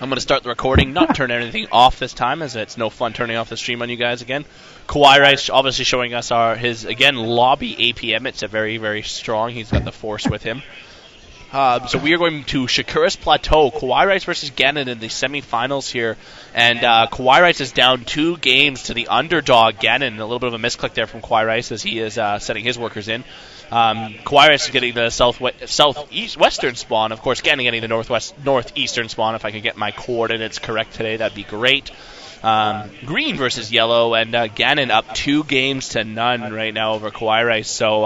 I'm going to start the recording, not turn anything off this time, as it's no fun turning off the stream on you guys again. KawaiiRice obviously showing us his, again, lobby APM. It's a very, very strong. He's got the force with him. So we are going to Ccup Plateau, KawaiiRice versus Ganon in the semifinals here. And KawaiiRice is down 2 games to the underdog, Ganon. A little bit of a misclick there from KawaiiRice as he is setting his workers in. KawaiiRice is getting the southwestern spawn. Of course, Ganon getting the northeastern spawn. If I can get my coordinates correct today, that'd be great. Green versus yellow, and Ganon up 2-0 right now over KawaiiRice. So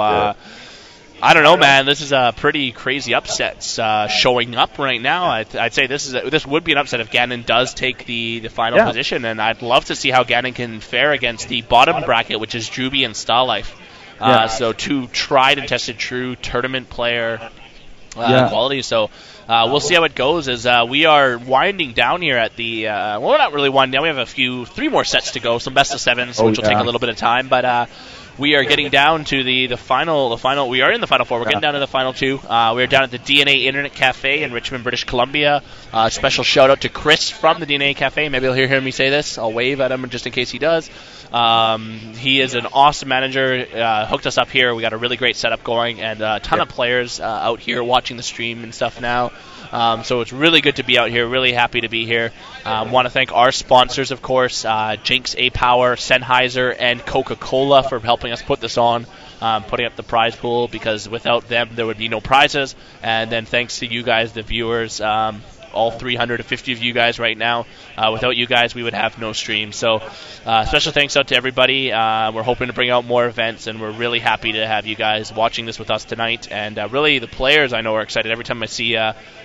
I don't know, man. This is a pretty crazy upset showing up right now. I'd say this would be an upset if Ganon does take the final position, and I'd love to see how Ganon can fare against the bottom bracket, which is Juby and Starlife. So 2 tried and tested true tournament player qualities. So we'll see how it goes as we are winding down here at the well, we're not really winding down. We have 3 more sets to go, some best of 7s, which will take a little bit of time, but we are getting down to the final. We are in the final 4. We're getting down to the final 2. We are down at the DNA Internet Cafe in Richmond, British Columbia. Special shout out to Chris from the DNA Cafe. Maybe you'll hear me say this. I'll wave at him just in case he does. He is an awesome manager. Hooked us up here. We got a really great setup going, and a ton of players out here watching the stream and stuff now. So it's really good to be out here. Really happy to be here. Want to thank our sponsors, of course, Jinx, A-Power, Sennheiser, and Coca-Cola for helping us put this on, putting up the prize pool, because without them there would be no prizes. And then thanks to you guys, the viewers, all 350 of you guys right now. Without you guys, we would have no stream. So special thanks out to everybody. We're hoping to bring out more events, and we're really happy to have you guys watching this with us tonight. And really, the players I know are excited. Every time I see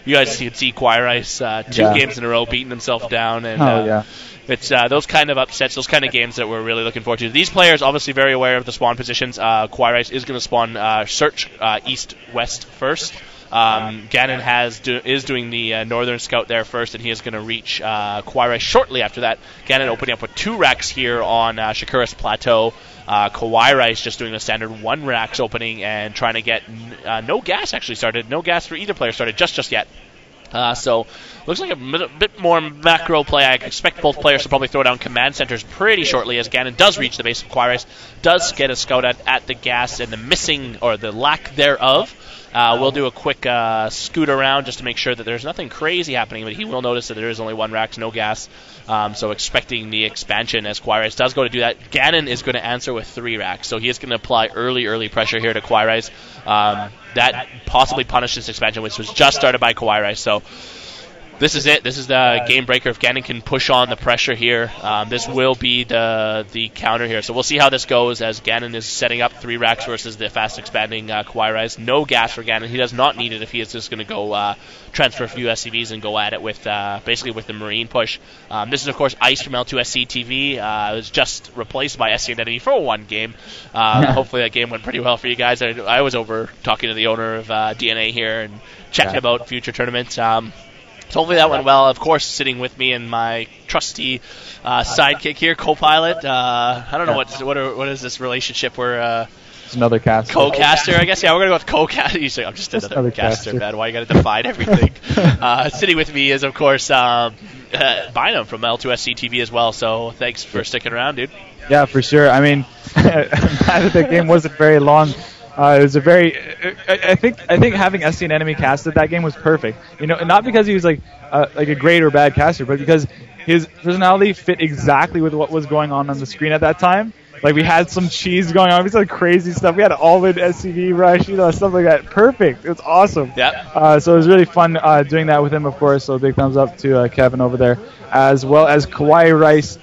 you guys can see KawaiiRice 2 games in a row beating himself down. And it's those kind of upsets, those kind of games that we're really looking forward to. These players obviously very aware of the spawn positions. KawaiiRice is going to spawn search east-west first. Ganon is doing the northern scout there first, and he is going to reach KawaiiRice shortly after that. Ganon opening up with 2 racks here on Ccup Plateau. KawaiiRice just doing the standard 1 racks opening and trying to get no gas actually started. No gas for either player started just yet. So looks like a bit more macro play. I expect both players to probably throw down command centers pretty shortly as Ganon does reach the base of KawaiiRice, does get a scout at the gas and the missing or the lack thereof. We'll do a quick scoot around just to make sure that there's nothing crazy happening, but he will notice that there is only 1 rack, no gas. So expecting the expansion as KawaiiRice does go to do that. Ganon is going to answer with 3 racks, so he is going to apply early pressure here to KawaiiRice. That possibly punishes expansion, which was just started by KawaiiRice. So this is it. This is the game breaker. If Ganon can push on the pressure here, this will be the counter here. So we'll see how this goes as Ganon is setting up 3 racks versus the fast expanding KawaiiRice. No gas for Ganon. He does not need it if he is just going to go transfer a few SCVs and go at it with basically with the Marine push. This is, of course, Ice from L2SC TV. It was just replaced by SC Enemy for 1 game. Hopefully that game went pretty well for you guys. I was over talking to the owner of DNA here and chatting about future tournaments. So hopefully that went well. Of course, sitting with me and my trusty sidekick here, co-pilot. I don't know what is this relationship where it's another caster. Co-caster, I guess. Yeah, we're gonna go with co-caster. You say I'm just another caster, man. Why you gotta define everything? Sitting with me is, of course, Bynum from L2SC TV as well. So thanks for sticking around, dude. Yeah, for sure. I mean, I'm glad that the game wasn't very long. It was a very. I think having SC and Enemy casted that game was perfect. You know, not because he was like a great or bad caster, but because his personality fit exactly with what was going on the screen at that time. Like, we had some cheese going on. We had crazy stuff. We had almond SCV rush, stuff like that. Perfect. It was awesome. Yeah. So it was really fun doing that with him, of course. So big thumbs up to Kevin over there, as well as KawaiiRice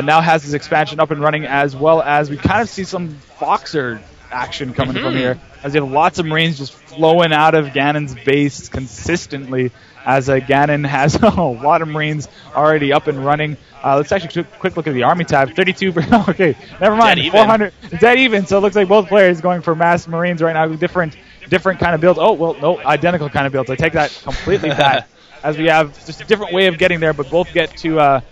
now has his expansion up and running, as well as we kind of see some Foxer action coming from here, as you have lots of Marines just flowing out of Ganon's base consistently, as Ganon has a lot of Marines already up and running. Let's actually take a quick look at the Army tab. 32, okay, never mind. 400, dead even, so it looks like both players going for mass Marines right now, different kind of builds. Oh, well, no, identical kind of builds. I take that completely back, as we have just a different way of getting there, but both get to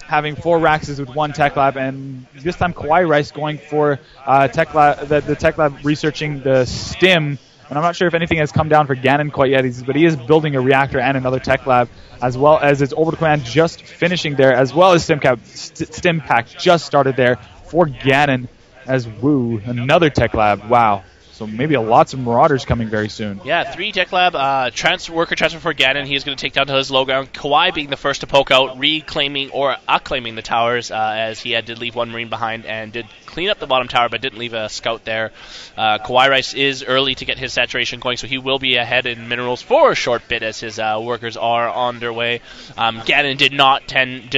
having 4 Raxes with 1 Tech Lab, and this time KawaiiRice going for Tech Lab, the Tech Lab researching the stim And I'm not sure if anything has come down for Ganon quite yet, but he is building a reactor and another tech lab, as well as his orbital command just finishing there, as well as Stim Pack just started there for Ganon as Woo, another tech lab. Wow. So maybe lots of Marauders coming very soon. Yeah, 3 tech lab, worker transfer for Ganon. He is going to take down to his low ground. Kawhi being the first to poke out, reclaiming or acclaiming the towers, as he did leave 1 Marine behind and did clean up the bottom tower, but didn't leave a scout there. KawaiiRice is early to get his saturation going, so he will be ahead in minerals for a short bit as his workers are on their way. Ganon did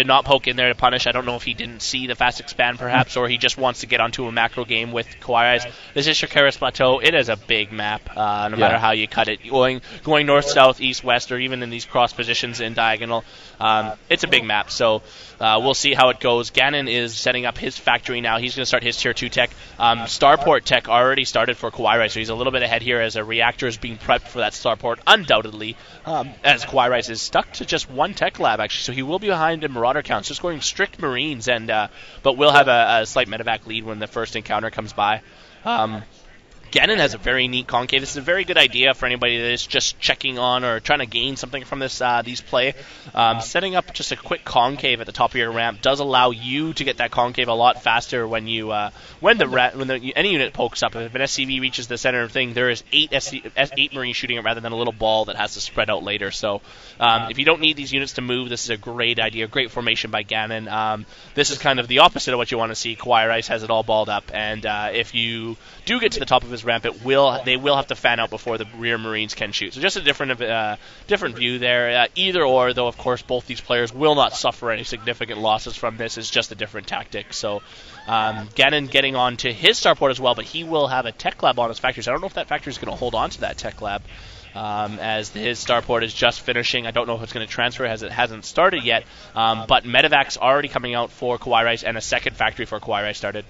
not poke in there to punish. I don't know if he didn't see the fast expand perhaps, or he just wants to get onto a macro game with KawaiiRice. This is Shakira's Plateau. It is a big map, no matter how you cut it. Going north, south, east, west, or even in these cross positions in diagonal. It's a big map, so we'll see how it goes. Ganon is setting up his factory now. He's going to start his Tier 2 tech. Starport tech already started for KawaiiRice, so he's a little bit ahead here as a reactor is being prepped for that Starport, undoubtedly, as KawaiiRice is stuck to just 1 tech lab, actually, so he will be behind in Marauder counts, just going strict Marines, but will have a slight medevac lead when the first encounter comes by. Ganon has a very neat concave. This is a very good idea for anybody that is just checking on or trying to gain something from these play. Setting up just a quick concave at the top of your ramp does allow you to get that concave a lot faster when any unit pokes up. If an SCV reaches the center of the thing, there is 8 Marines shooting it rather than a little ball that has to spread out later. So if you don't need these units to move, this is a great idea, great formation by Ganon. This is kind of the opposite of what you want to see. KawaiiRice has it all balled up, and if you do get to the top of his ramp, they will have to fan out before the rear Marines can shoot. So just a different view there. Either or, though, of course, both these players will not suffer any significant losses from this. It's just a different tactic. So Ganon getting on to his starport as well, but he will have a tech lab on his factory. So I don't know if that factory is going to hold on to that tech lab. As his starport is just finishing. I don't know if it's going to transfer as it hasn't started yet, but medevac's already coming out for KawaiiRice, and a second factory for KawaiiRice started.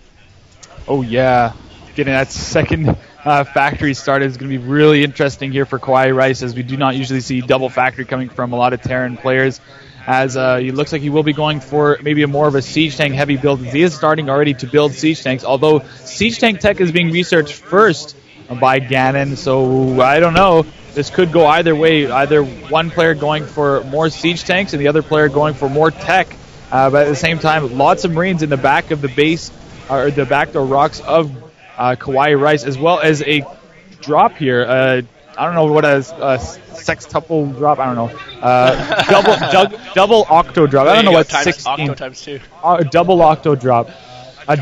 Oh, yeah. Getting that second factory started is going to be really interesting here for KawaiiRice, as we do not usually see double factory coming from a lot of Terran players, as it looks like he will be going for maybe more of a siege tank heavy build. He is starting already to build siege tanks, although siege tank tech is being researched first by Ganon, so I don't know. This could go either way, either one player going for more siege tanks and the other player going for more tech, but at the same time, lots of Marines in the back of the base, or the backdoor rocks of KawaiiRice, as well as a drop here. I don't know what a sextuple drop. I don't know. Double octo drop. I don't know what 16. Octo times 2. Double octo drop. A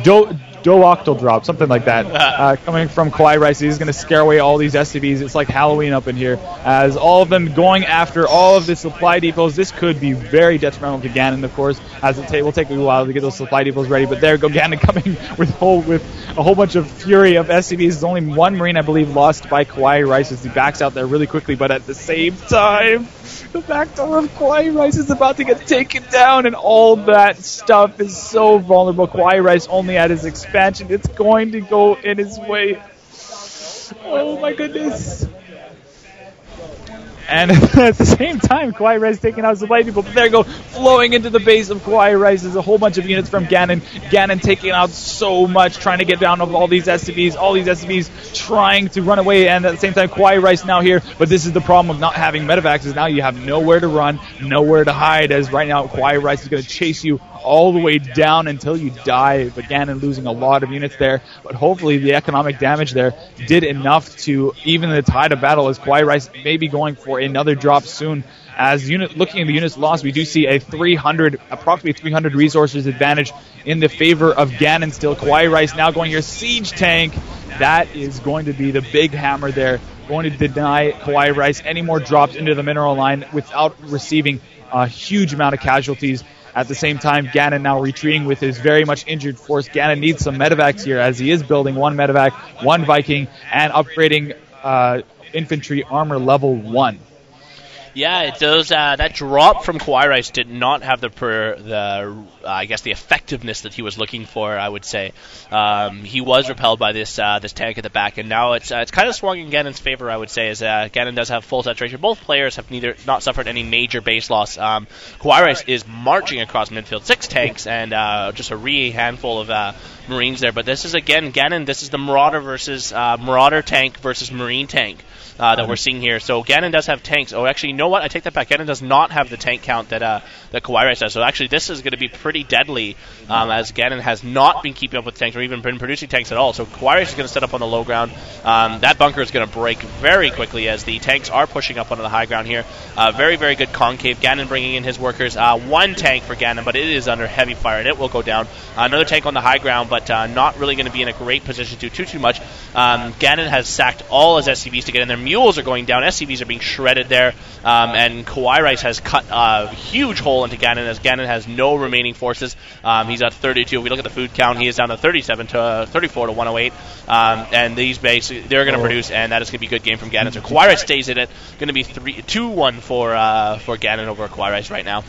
octo drop, something like that. Coming from KawaiiRice, he's going to scare away all these SCVs. It's like Halloween up in here, as all of them going after all of the supply depots. This could be very detrimental to Ganon, of course, as it will take a while to get those supply depots ready. But there go Ganon coming with a whole bunch of fury of SCVs. There's only 1 Marine, I believe, lost by KawaiiRice as he backs out there really quickly. But at the same time, the back door of KawaiiRice is about to get taken down, and all that stuff is so vulnerable. KawaiiRice only at his expansion. It's going to go in his way. Oh my goodness. And at the same time, KawaiiRice taking out supply people. But there you go, flowing into the base of KawaiiRice. There's a whole bunch of units from Ganon. Ganon taking out so much, trying to get down of all these SCVs. All these SCVs trying to run away. And at the same time, KawaiiRice now here. But this is the problem of not having medevacs, is now you have nowhere to run, nowhere to hide. As right now, KawaiiRice is going to chase you all the way down until you die. But Ganon losing a lot of units there. But hopefully the economic damage there did enough to even the tide of battle, as KawaiiRice may be going for another drop soon. As looking at the units lost, we do see a approximately 300 resources advantage in the favor of Ganon still. KawaiiRice now going here, siege tank. That is going to be the big hammer there, going to deny KawaiiRice any more drops into the mineral line without receiving a huge amount of casualties. At the same time, Ganon now retreating with his very much injured force. Ganon needs some medevacs here, as he is building 1 medevac, 1 Viking, and upgrading infantry armor level 1. Yeah, it does. That drop from KawaiiRice did not have I guess the effectiveness that he was looking for, I would say. He was repelled by this tank at the back, and now it's kind of swung in Ganon's favor, I would say, as Ganon does have full saturation. Both players have not suffered any major base loss. KawaiiRice is marching across midfield, 6 tanks, and just a handful of Marines there. But this is, again, Ganon, this is the Marauder versus Marauder tank versus Marine tank that we're seeing here. So Ganon does have tanks. Oh, actually, you know what? I take that back. Ganon does not have the tank count that KawaiiRice does. So actually, this is going to be pretty deadly, as Ganon has not been keeping up with tanks or even been producing tanks at all. So KawaiiRice is going to set up on the low ground. That bunker is going to break very quickly as the tanks are pushing up onto the high ground here. Very, very good concave. Ganon bringing in his workers. One tank for Ganon, but it is under heavy fire, and it will go down. Another tank on the high ground, but not really going to be in a great position to do too much. Ganon has sacked all his SCVs to get in there. Mules are going down. SCVs are being shredded there. And KawaiiRice has cut a huge hole into Ganon, as Ganon has no remaining forces. He's at 32. If we look at the food count, he is down to 34 to 108. And these basically, they're going to produce, and that is going to be a good game from Ganon. So KawaiiRice stays in it. Going to be 2-1 for Ganon over KawaiiRice right now.